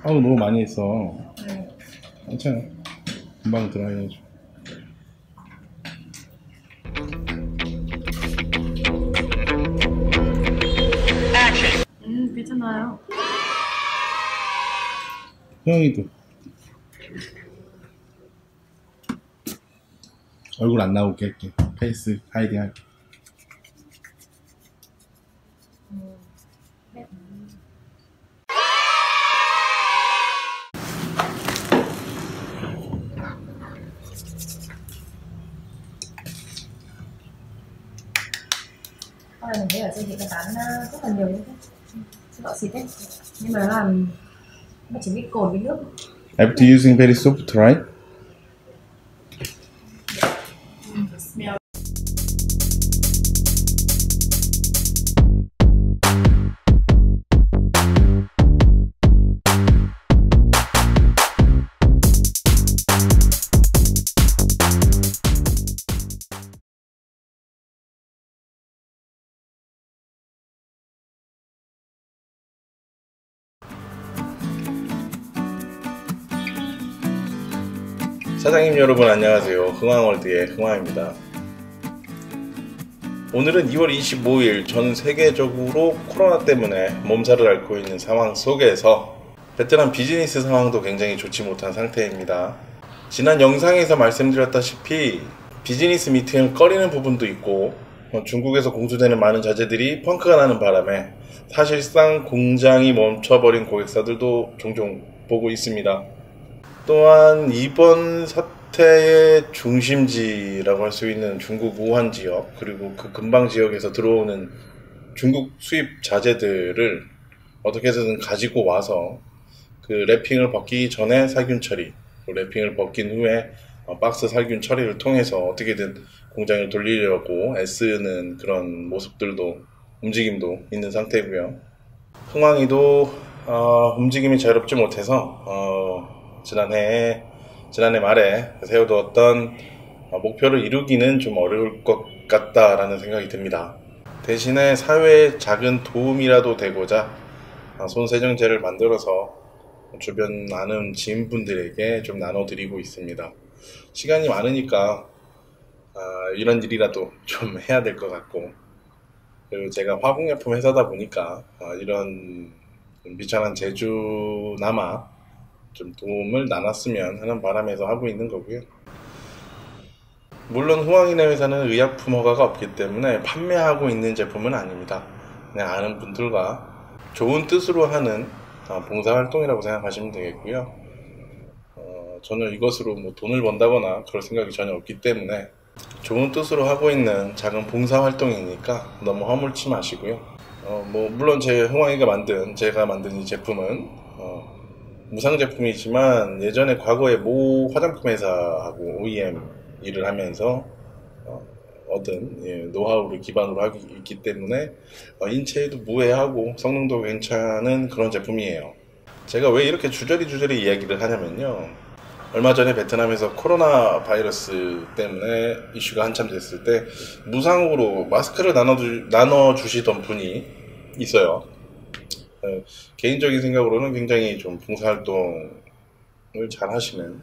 아우 너무 많이 했어. 네. 괜찮아. 금방 드라이해줘. 괜찮아요. 형이도 얼굴 안 나오게 할게. 페이스 하이딩 할게. Thôi mình thấy ở siêu thị nó bán rất là nhiều những cái lọ xịt ấy, nhưng mà nó chỉ biết cồn với nước. After using very soft, right? Smell. 사장님 여러분 안녕하세요. 흥황월드의 흥황입니다. 오늘은 2월 25일 전 세계적으로 코로나 때문에 몸살을 앓고 있는 상황 속에서 베트남 비즈니스 상황도 굉장히 좋지 못한 상태입니다. 지난 영상에서 말씀드렸다시피 비즈니스 미팅을 꺼리는 부분도 있고 중국에서 공수되는 많은 자재들이 펑크가 나는 바람에 사실상 공장이 멈춰버린 고객사들도 종종 보고 있습니다. 또한 이번 사태의 중심지라고 할 수 있는 중국 우한 지역 그리고 그 근방 지역에서 들어오는 중국 수입 자재들을 어떻게 해서든 가지고 와서 그 랩핑을 벗기 전에 살균 처리, 랩핑을 벗긴 후에 박스 살균 처리를 통해서 어떻게든 공장을 돌리려고 애쓰는 그런 모습들도 움직임도 있는 상태고요. 흥황이도 움직임이 자유롭지 못해서 지난해 말에 세워두었던 목표를 이루기는 좀 어려울 것 같다라는 생각이 듭니다. 대신에 사회에 작은 도움이라도 되고자 손세정제를 만들어서 주변 아는 지인분들에게 좀 나눠드리고 있습니다. 시간이 많으니까 이런 일이라도 좀 해야 될 것 같고, 그리고 제가 화공예품 회사다 보니까 이런 비천한 제주나마 좀 도움을 나눴으면 하는 바람에서 하고 있는 거고요. 물론 흥황이네 회사는 의약품 허가가 없기 때문에 판매하고 있는 제품은 아닙니다. 그냥 아는 분들과 좋은 뜻으로 하는 봉사활동이라고 생각하시면 되겠고요. 저는 이것으로 뭐 돈을 번다거나 그럴 생각이 전혀 없기 때문에 좋은 뜻으로 하고 있는 작은 봉사활동이니까 너무 허물지 마시고요. 물론 제가 만든 이 제품은 무상 제품이지만 예전에 과거에 모 화장품 회사하고 OEM 일을 하면서 얻은 노하우를 기반으로 하기 있기 때문에 인체에도 무해하고 성능도 괜찮은 그런 제품이에요. 제가 왜 이렇게 주저리 이야기를 하냐면요, 얼마 전에 베트남에서 코로나 바이러스 때문에 이슈가 한참 됐을 때 무상으로 마스크를 나눠주시던 분이 있어요. 개인적인 생각으로는 굉장히 좀 봉사활동을 잘 하시는,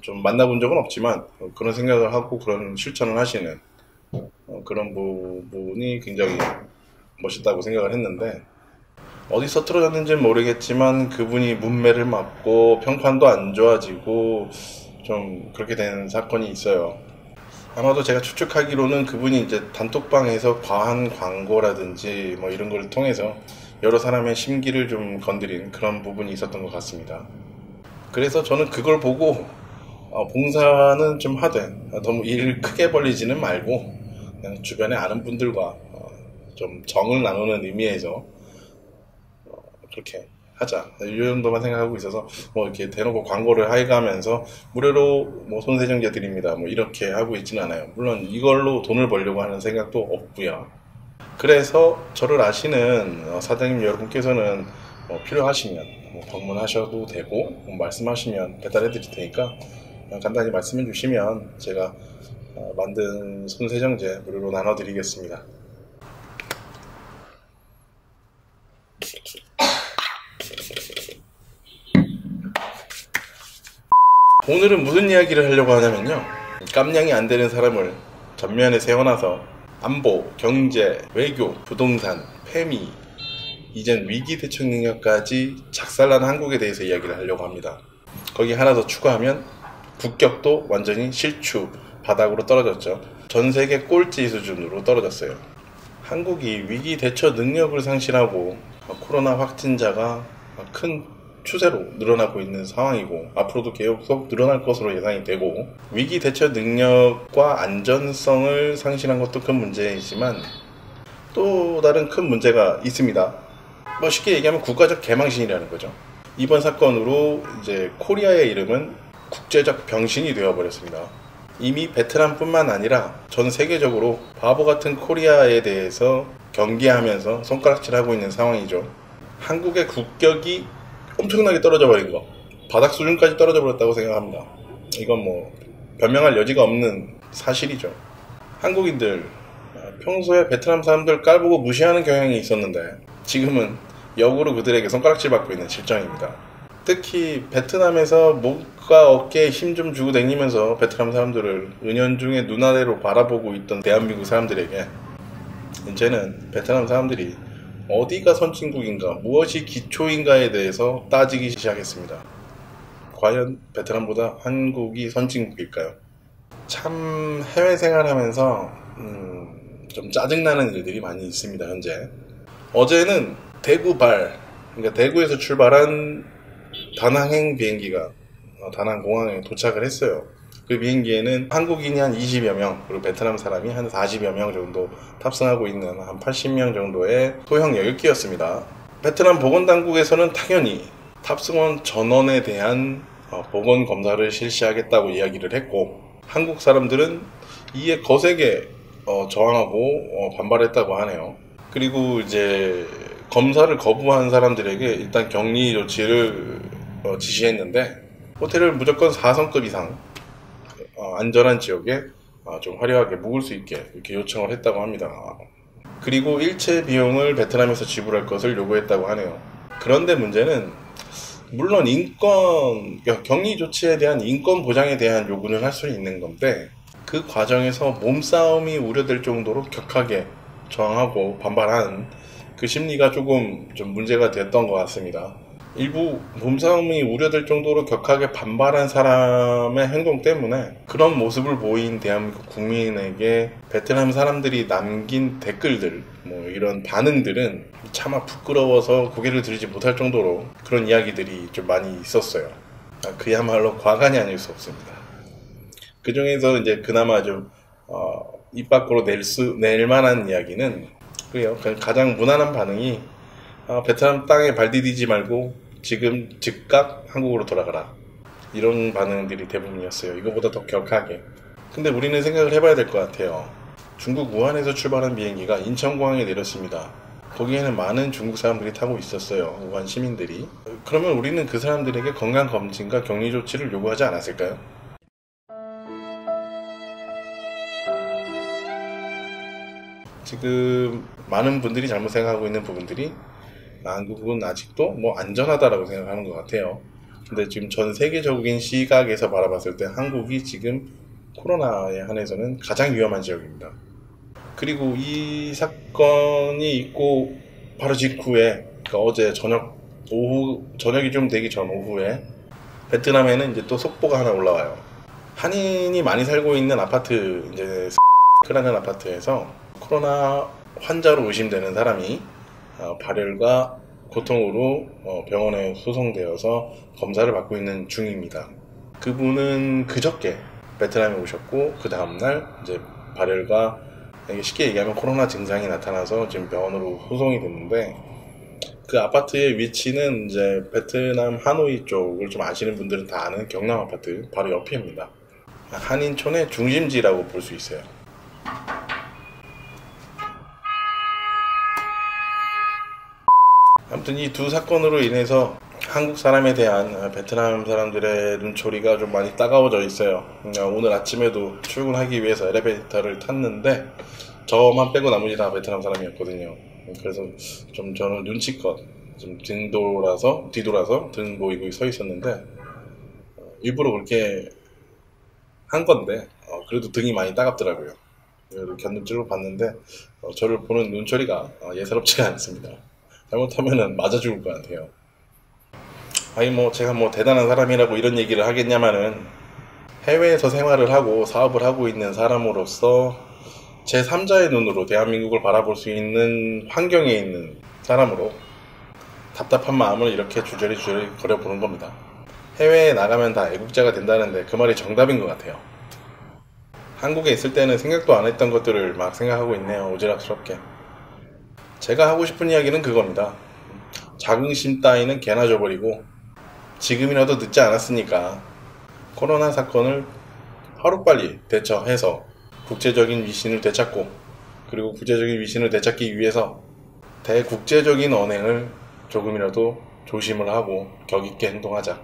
좀 만나본 적은 없지만 그런 생각을 하고 그런 실천을 하시는 그런 부분이 굉장히 멋있다고 생각을 했는데, 어디서 틀어졌는지는 모르겠지만 그분이 문매를 맞고 평판도 안 좋아지고 좀 그렇게 된 사건이 있어요. 아마도 제가 추측하기로는 그분이 이제 단톡방에서 과한 광고라든지 뭐 이런 걸 통해서 여러 사람의 심기를 좀 건드린 그런 부분이 있었던 것 같습니다. 그래서 저는 그걸 보고 봉사는 좀 하되 너무 일 크게 벌리지는 말고 그냥 주변에 아는 분들과 좀 정을 나누는 의미에서 그렇게 하자, 이 정도만 생각하고 있어서 뭐 이렇게 대놓고 광고를 해가면서 무료로 뭐 손세정제 드립니다 뭐 이렇게 하고 있지는 않아요. 물론 이걸로 돈을 벌려고 하는 생각도 없고요. 그래서 저를 아시는 사장님 여러분께서는 필요하시면 방문하셔도 되고 말씀하시면 배달해 드릴 테니까 간단히 말씀해 주시면 제가 만든 손세정제 무료로 나눠 드리겠습니다. 오늘은 무슨 이야기를 하려고 하냐면요, 깜냥이 안 되는 사람을 전면에 세워놔서 안보, 경제, 외교, 부동산, 패미, 이젠 위기 대처 능력까지 작살난 한국에 대해서 이야기를 하려고 합니다. 거기 하나 더 추가하면 국격도 완전히 실추, 바닥으로 떨어졌죠. 전 세계 꼴찌 수준으로 떨어졌어요. 한국이 위기 대처 능력을 상실하고 코로나 확진자가 큰 추세로 늘어나고 있는 상황이고, 앞으로도 계속 늘어날 것으로 예상이 되고, 위기 대처 능력과 안전성을 상실한 것도 큰 문제이지만 또 다른 큰 문제가 있습니다. 뭐 쉽게 얘기하면 국가적 개망신이라는 거죠. 이번 사건으로 이제 코리아의 이름은 국제적 병신이 되어버렸습니다. 이미 베트남뿐만 아니라 전 세계적으로 바보 같은 코리아에 대해서 경계하면서 손가락질하고 있는 상황이죠. 한국의 국격이 엄청나게 떨어져 버린 거, 바닥 수준까지 떨어져 버렸다고 생각합니다. 이건 뭐 변명할 여지가 없는 사실이죠. 한국인들 평소에 베트남 사람들 깔보고 무시하는 경향이 있었는데 지금은 역으로 그들에게 손가락질 받고 있는 실정입니다. 특히 베트남에서 목과 어깨에 힘 좀 주고 다니면서 베트남 사람들을 은연중에 눈아래로 바라보고 있던 대한민국 사람들에게 이제는 베트남 사람들이 어디가 선진국인가, 무엇이 기초인가에 대해서 따지기 시작했습니다. 과연 베트남보다 한국이 선진국일까요? 참 해외 생활하면서 좀 짜증나는 일들이 많이 있습니다. 현재 어제는 그러니까 대구에서 출발한 다낭행 비행기가 다낭 공항에 도착을 했어요. 그 비행기에는 한국인이 한 20여 명, 그리고 베트남 사람이 한 40여 명 정도 탑승하고 있는 한 80명 정도의 소형 여객기였습니다. 베트남 보건당국에서는 당연히 탑승원 전원에 대한 보건 검사를 실시하겠다고 이야기를 했고, 한국 사람들은 이에 거세게 저항하고 반발했다고 하네요. 그리고 이제 검사를 거부한 사람들에게 일단 격리 조치를 지시했는데, 호텔을 무조건 4성급 이상 안전한 지역에 좀 화려하게 묵을 수 있게 이렇게 요청을 했다고 합니다. 그리고 일체 비용을 베트남에서 지불할 것을 요구했다고 하네요. 그런데 문제는 물론 격리 조치에 대한 인권 보장에 대한 요구는 할 수 있는 건데, 그 과정에서 몸싸움이 우려될 정도로 격하게 저항하고 반발한 그 심리가 조금 좀 문제가 됐던 것 같습니다. 일부 몸싸움이 우려될 정도로 격하게 반발한 사람의 행동 때문에 그런 모습을 보인 대한민국 국민에게 베트남 사람들이 남긴 댓글들, 뭐 이런 반응들은 차마 부끄러워서 고개를 들이지 못할 정도로 그런 이야기들이 좀 많이 있었어요. 그야말로 과간이 아닐 수 없습니다. 그 중에서 이제 그나마 좀 입 밖으로 낼 만한 이야기는 그래요. 가장 무난한 반응이 베트남 땅에 발 디디지 말고 지금 즉각 한국으로 돌아가라, 이런 반응들이 대부분이었어요. 이거보다 더 격하게. 근데 우리는 생각을 해봐야 될 것 같아요. 중국 우한에서 출발한 비행기가 인천공항에 내렸습니다. 거기에는 많은 중국 사람들이 타고 있었어요. 우한 시민들이. 그러면 우리는 그 사람들에게 건강검진과 격리 조치를 요구하지 않았을까요? 지금 많은 분들이 잘못 생각하고 있는 부분들이, 한국은 아직도 뭐 안전하다라고 생각하는 것 같아요. 근데 지금 전 세계적인 시각에서 바라봤을 때 한국이 지금 코로나에 한해서는 가장 위험한 지역입니다. 그리고 이 사건이 있고 바로 직후에, 그러니까 어제 저녁이 좀 되기 전 오후에 베트남에는 이제 또 속보가 하나 올라와요. 한인이 많이 살고 있는 아파트, 이제 라는 아파트에서 코로나 환자로 의심되는 사람이 발열과 고통으로 병원에 소송되어서 검사를 받고 있는 중입니다. 그분은 그저께 베트남에 오셨고, 그 다음날 이제 발열과, 쉽게 얘기하면 코로나 증상이 나타나서 지금 병원으로 소송이 됐는데, 그 아파트의 위치는 이제 베트남 하노이 쪽을 좀 아시는 분들은 다 아는 경남 아파트 바로 옆입니다. 한인촌의 중심지라고 볼 수 있어요. 아무튼 이 두 사건으로 인해서 한국 사람에 대한 베트남 사람들의 눈초리가 좀 많이 따가워져 있어요. 오늘 아침에도 출근하기 위해서 엘리베이터를 탔는데 저만 빼고 나머지 다 베트남 사람이었거든요. 그래서 좀 저는 눈치껏 좀 뒤돌아서 등 보이고 서 있었는데, 일부러 그렇게 한 건데 그래도 등이 많이 따갑더라고요. 견눈질로 봤는데 저를 보는 눈초리가 예사롭지가 않습니다. 잘못하면은 맞아 죽을 것 같아요. 아니 뭐 제가 뭐 대단한 사람이라고 이런 얘기를 하겠냐마는 해외에서 생활을 하고 사업을 하고 있는 사람으로서 제3자의 눈으로 대한민국을 바라볼 수 있는 환경에 있는 사람으로 답답한 마음을 이렇게 주저리 거려보는 겁니다. 해외에 나가면 다 애국자가 된다는데 그 말이 정답인 것 같아요. 한국에 있을 때는 생각도 안 했던 것들을 막 생각하고 있네요. 오지랖스럽게. 제가 하고 싶은 이야기는 그겁니다. 자긍심 따위는 개나 줘버리고 지금이라도 늦지 않았으니까 코로나 사건을 하루빨리 대처해서 국제적인 위신을 되찾고 그리고 국제적인 위신을 되찾기 위해서 대국제적인 언행을 조금이라도 조심을 하고 격있게 행동하자.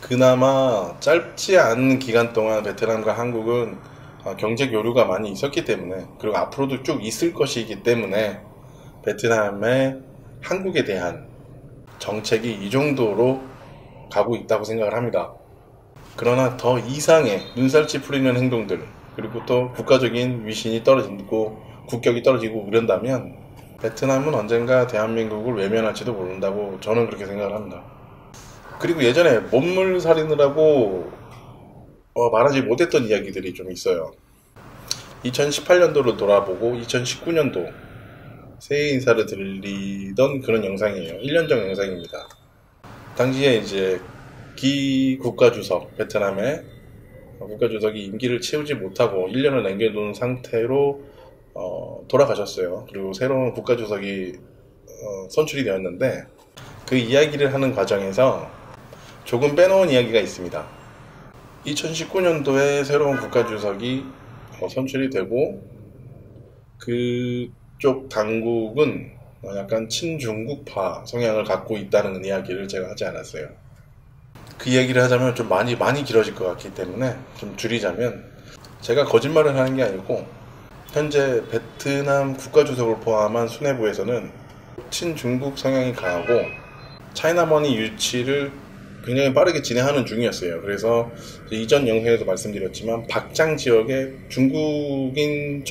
그나마 짧지 않은 기간 동안 베트남과 한국은 경제 교류가 많이 있었기 때문에 그리고 앞으로도 쭉 있을 것이기 때문에 베트남의 한국에 대한 정책이 이 정도로 가고 있다고 생각을 합니다. 그러나 더 이상의 눈살찌 풀리는 행동들 그리고 또 국가적인 위신이 떨어지고 국격이 떨어지고 이런다면 베트남은 언젠가 대한민국을 외면할지도 모른다고 저는 그렇게 생각을 합니다. 그리고 예전에 몸물살인이라고 말하지 못했던 이야기들이 좀 있어요. 2018년도를 돌아보고 2019년도 새해 인사를 드리던 그런 영상이에요. 1년 전 영상입니다. 당시에 이제 기 국가주석, 베트남의 국가주석이 임기를 채우지 못하고 1년을 남겨둔 상태로 돌아가셨어요. 그리고 새로운 국가주석이 선출이 되었는데 그 이야기를 하는 과정에서 조금 빼놓은 이야기가 있습니다. 2019년도에 새로운 국가주석이 선출이 되고 그쪽 당국은 약간 친중국파 성향을 갖고 있다는 이야기를 제가 하지 않았어요. 그 이야기를 하자면 좀 많이 길어질 것 같기 때문에 좀 줄이자면 제가 거짓말을 하는 게 아니고 현재 베트남 국가주석을 포함한 수뇌부에서는 친중국 성향이 강하고 차이나머니 유치를 굉장히 빠르게 진행하는 중이었어요. 그래서 이전 영상에도 말씀드렸지만 박장 지역에 중국인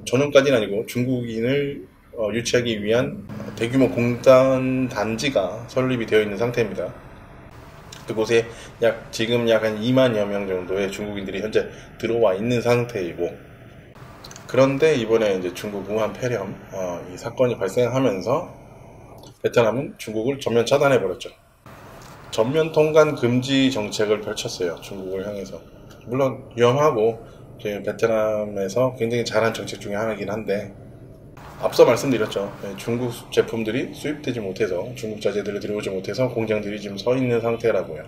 전용까지는 아니고 중국인을 유치하기 위한 대규모 공단 단지가 설립이 되어 있는 상태입니다. 그곳에 지금 약 한 2만여 명 정도의 중국인들이 현재 들어와 있는 상태이고 그런데 이번에 이제 중국 우한 폐렴 이 사건이 발생하면서 베트남은 중국을 전면 차단해버렸죠. 전면 통관 금지 정책을 펼쳤어요. 중국을 향해서. 물론 위험하고 베트남에서 굉장히 잘한 정책 중에 하나이긴 한데 앞서 말씀드렸죠. 중국 제품들이 수입되지 못해서 중국 자재들을 들여오지 못해서 공장들이 지금 서 있는 상태라고요.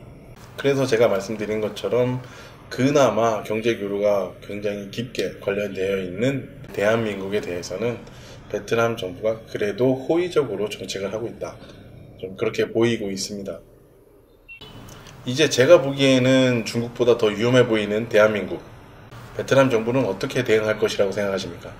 그래서 제가 말씀드린 것처럼 그나마 경제 교류가 굉장히 깊게 관련되어 있는 대한민국에 대해서는 베트남 정부가 그래도 호의적으로 정책을 하고 있다. 좀 그렇게 보이고 있습니다. 이제 제가 보기에는 중국보다 더 위험해 보이는 대한민국. 베트남 정부는 어떻게 대응할 것이라고 생각하십니까?